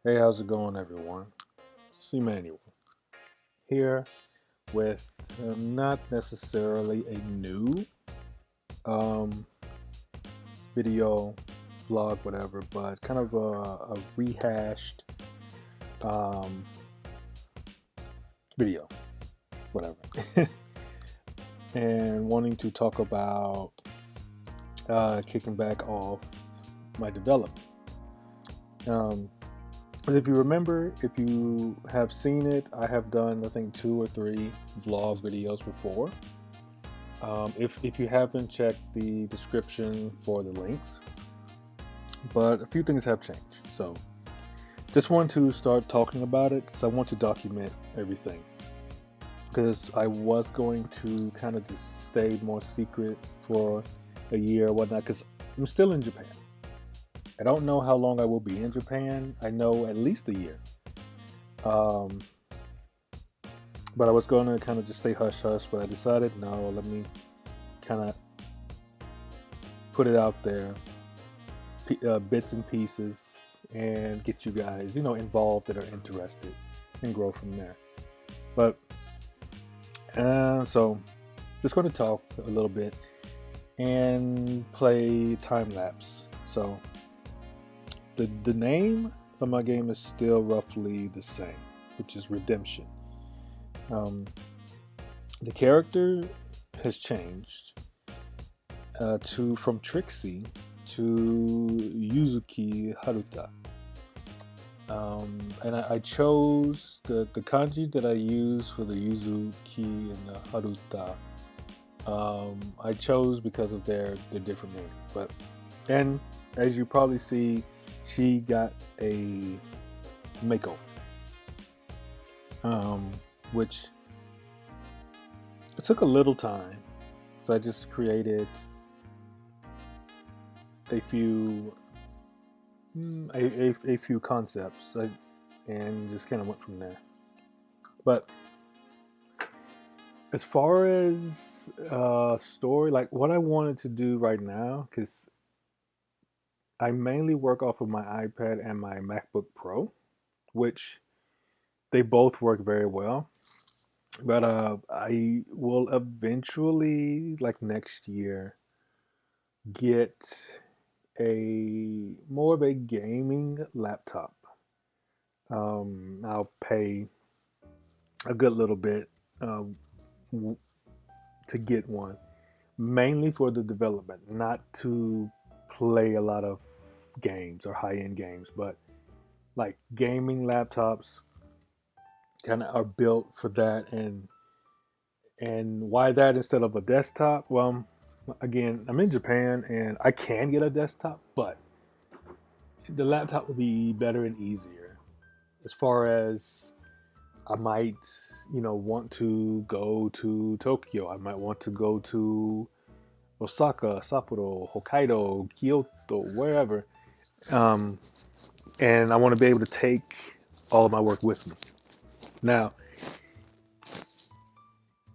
Hey, how's it going, everyone? It's Immanuel here with not necessarily a new um, video, vlog, whatever, but kind of a rehashed um, video, whatever, and wanting to talk about kicking back off my development. Um, if you remember, if you have seen it, I have done, I think, 2 or 3 vlog videos before. If you haven't checked the description for the links, but a few things have changed. So just want to start talking about it because I want to document everything. Because I was going to kind of just stay more secret for a year or whatnot because I'm still in Japan. I don't know how long I will be in Japan. I know at least a year. Um, but I was going to kind of just stay hush hush, but I decided no, let me kind of put it out there, bits and pieces, and get you guys, involved that are interested, and grow from there. But so, just going to talk a little bit and play time lapse. So, the name of my game is still roughly the same, which is Redemption. Um, the character has changed to from Trixie to Yuzuki Haruta. And I chose the kanji that I use for the Yuzuki and the Haruta. I chose because of their different names. And as you probably see, she got a makeover, which it took a little time. So I just created a few a few concepts and just kind of went from there. But as far as story, like what I wanted to do right now, because I mainly work off of my iPad and my MacBook Pro, which they both work very well. But I will eventually, like next year, get a more of a gaming laptop. I'll pay a good little bit um, to get one, mainly for the development, not to play a lot of games or high end games, but like gaming laptops kind of are built for that. And why that instead of a desktop? Well, again, I'm in Japan and I can get a desktop, but the laptop would be better and easier. As far as I might, want to go to Tokyo. I might want to go to Osaka, Sapporo, Hokkaido, Kyoto, wherever. Um, and I want to be able to take all of my work with me. Now,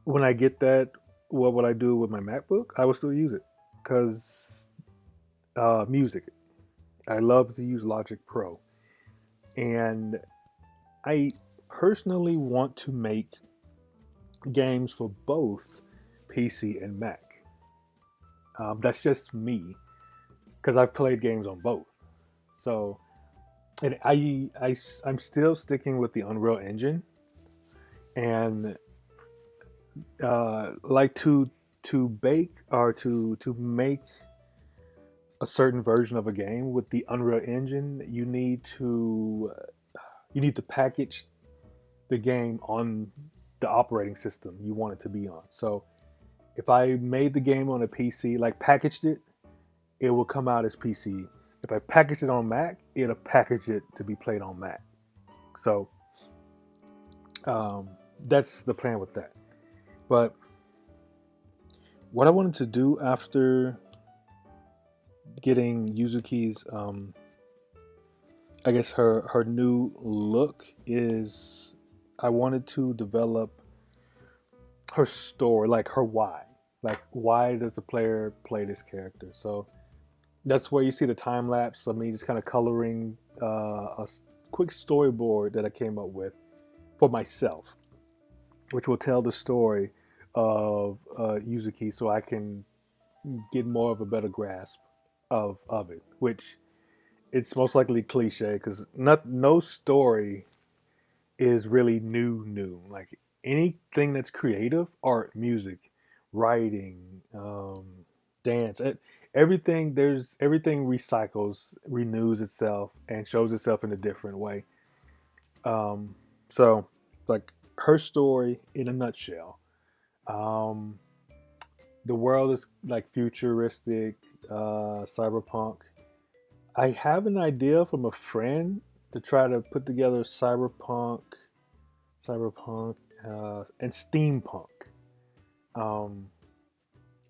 when I get that, what would I do with my MacBook? I will still use it because music. I love to use Logic Pro, and I personally want to make games for both PC and Mac. That's just me because I've played games on both. So, and I'm still sticking with the Unreal Engine, and like to bake or to make a certain version of a game with the Unreal Engine, you need to package the game on the operating system you want it to be on. So if I made the game on a PC, like packaged it, it will come out as PC. If I package it on Mac, it'll package it to be played on Mac. So um, that's the plan with that. But what I wanted to do after getting Yuzuki's, I guess her new look is I wanted to develop her story, like her why. Like why does the player play this character? So that's where you see the time lapse of me just kind of coloring quick storyboard that I came up with for myself, which will tell the story of Yuzuki, so I can get more of a better grasp of it. Which it's most likely cliche because not no story is really new. Like anything that's creative, art, music, writing, dance, everything recycles, renews itself, and shows itself in a different way. So, like her story in a nutshell. Um, the world is like futuristic, cyberpunk. I have an idea from a friend to try to put together cyberpunk, and steampunk. Um,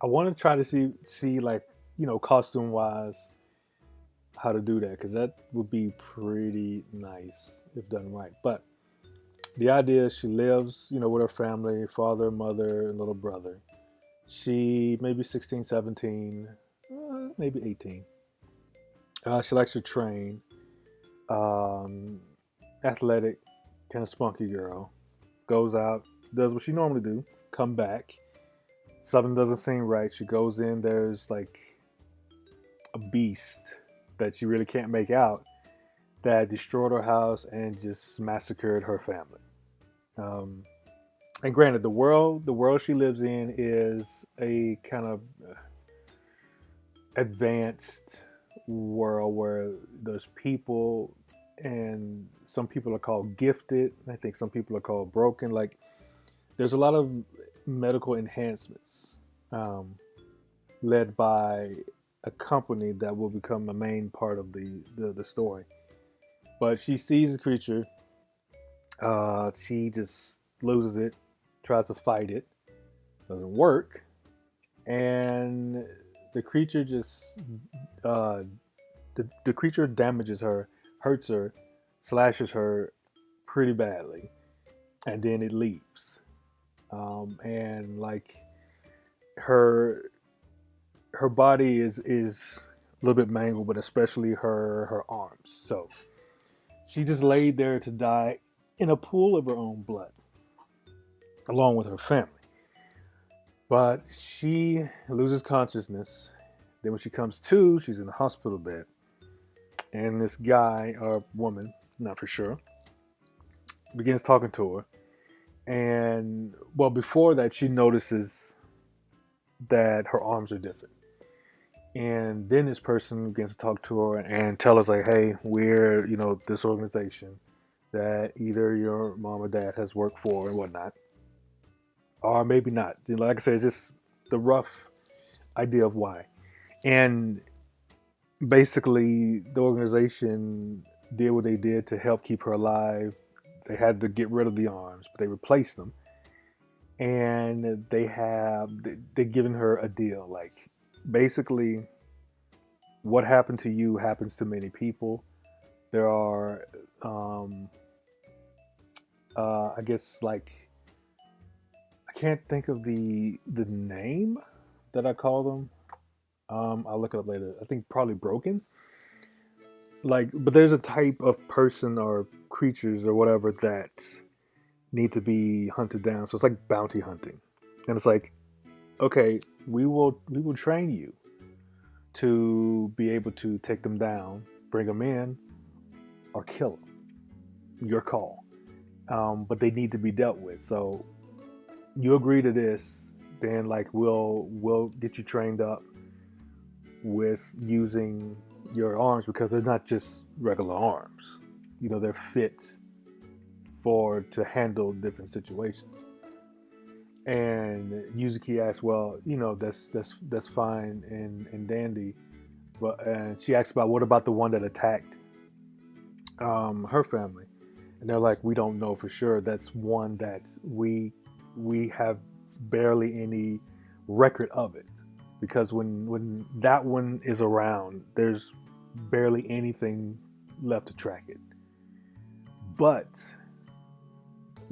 I want to try to see like costume wise how to do that because that would be pretty nice if done right. But the idea is she lives with her family, father, mother, and little brother. She maybe 16, 17, maybe 18. She likes to train. Um, Athletic, kind of spunky girl. Goes out, does what she normally do, come back. Something doesn't seem right. She goes in. There's like a beast that she really can't make out that destroyed her house and just massacred her family. Um, and granted, the world she lives in is a kind of advanced world where there's people, and some people are called gifted. I think some people are called broken. Like there's a lot of medical enhancements, um, led by a company that will become a main part of the story. But she sees the creature. She just loses it, tries to fight it, doesn't work, and the creature just uh, the creature damages her, hurts her, slashes her pretty badly, and then it leaves. And like her her body is a little bit mangled, but especially her arms. So she just laid there to die in a pool of her own blood, along with her family. But she loses consciousness. Then when she comes to, she's in a hospital bed, and this guy or woman, not for sure, begins talking to her. And well, before that, she notices that her arms are different. And then this person begins to talk to her and tell us like, "Hey, we're this organization that either your mom or dad has worked for and whatnot, or maybe not." Like I said, it's just the rough idea of why. And basically, the organization did what they did to help keep her alive. They had to get rid of the arms, but they replaced them, and they given her a deal. Like basically, what happened to you happens to many people. There are, I guess, like I can't think of the name that I call them. I'll look it up later. I think probably broken. Like, but there's a type of person or creatures or whatever that need to be hunted down. So it's like bounty hunting, and it's like, okay, we will train you to be able to take them down, bring them in, or kill them. Your call. But they need to be dealt with. So you agree to this, then like we'll get you trained up with using your arms because they're not just regular arms. They're fit for to handle different situations. And Yuzuki asks, "Well, that's fine and dandy," but and she asks about what about the one that attacked her family, and they're like, "We don't know for sure. That's one that we have barely any record of it because when that one is around, there's barely anything left to track it. But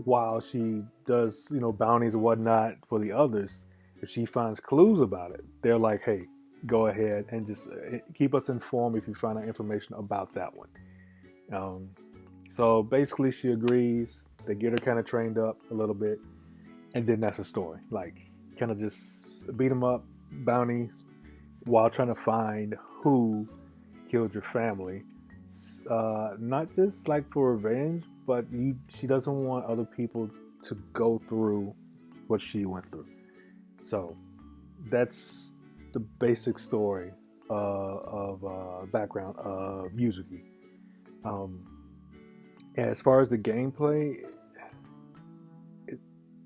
while she does, bounties and whatnot for the others, if she finds clues about it, they're like, hey, go ahead and just keep us informed if you find out information about that one." Um, So basically, she agrees. They get her kind of trained up a little bit, and then that's the story. Like, kind of just beat them up, bounty, while trying to find who killed your family. Not just like for revenge, but she doesn't want other people to go through what she went through. So that's the basic story of background of Yuzuki. Um, as far as the gameplay,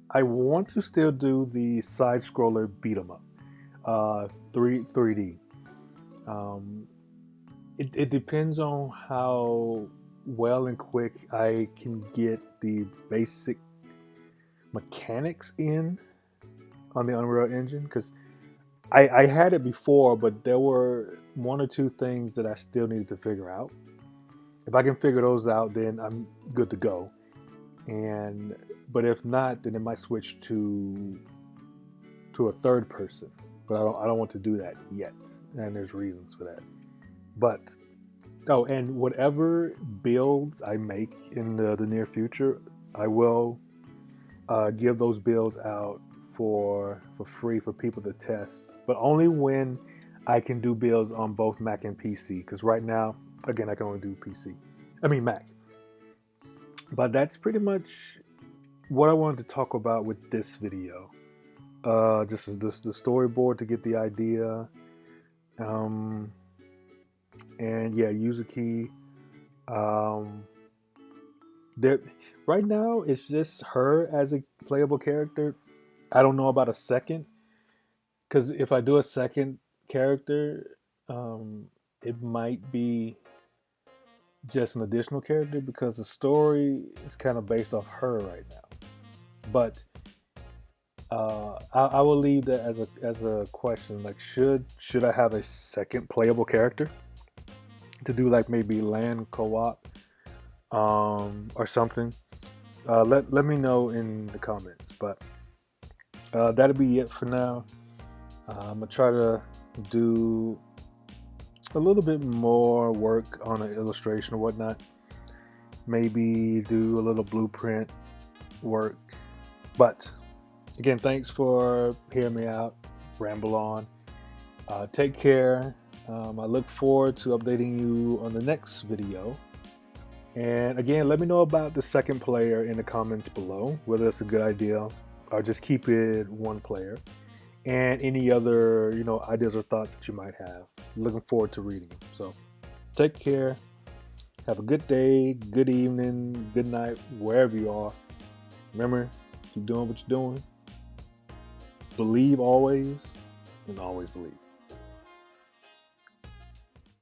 I want to still do the side scroller beat 'em up, 3D. Um, it depends on how well and quick I can get the basic mechanics in on the Unreal Engine, because I had it before, but there were one or two things that I still needed to figure out. If I can figure those out, then I'm good to go. But if not, then it might switch to a third person. But I don't want to do that yet, and there's reasons for that. But and whatever builds I make in the near future, I will give those builds out for free for people to test, but only when I can do builds on both Mac and PC. Because right now, again, I can only do Mac. But that's pretty much what I wanted to talk about with this video. Just the storyboard to get the idea. And yeah, Yuzuki. There, right now, it's just her as a playable character. I don't know about a second, because if I do a second character, it might be just an additional character, because the story is kind of based off her right now. But I will leave that as a question. Like, should I have a second playable character to do like maybe LAN co-op, or something? Let me know in the comments. But that'll be it for now. I'm gonna try to do a little bit more work on an illustration or whatnot. Maybe do a little blueprint work. But again, thanks for hearing me out, ramble on. Take care. I look forward to updating you on the next video. And again, let me know about the second player in the comments below, whether it's a good idea or just keep it one player. And any other, ideas or thoughts that you might have. Looking forward to reading them. So take care. Have a good day, good evening, good night, wherever you are. Remember, keep doing what you're doing. Believe always, and always believe.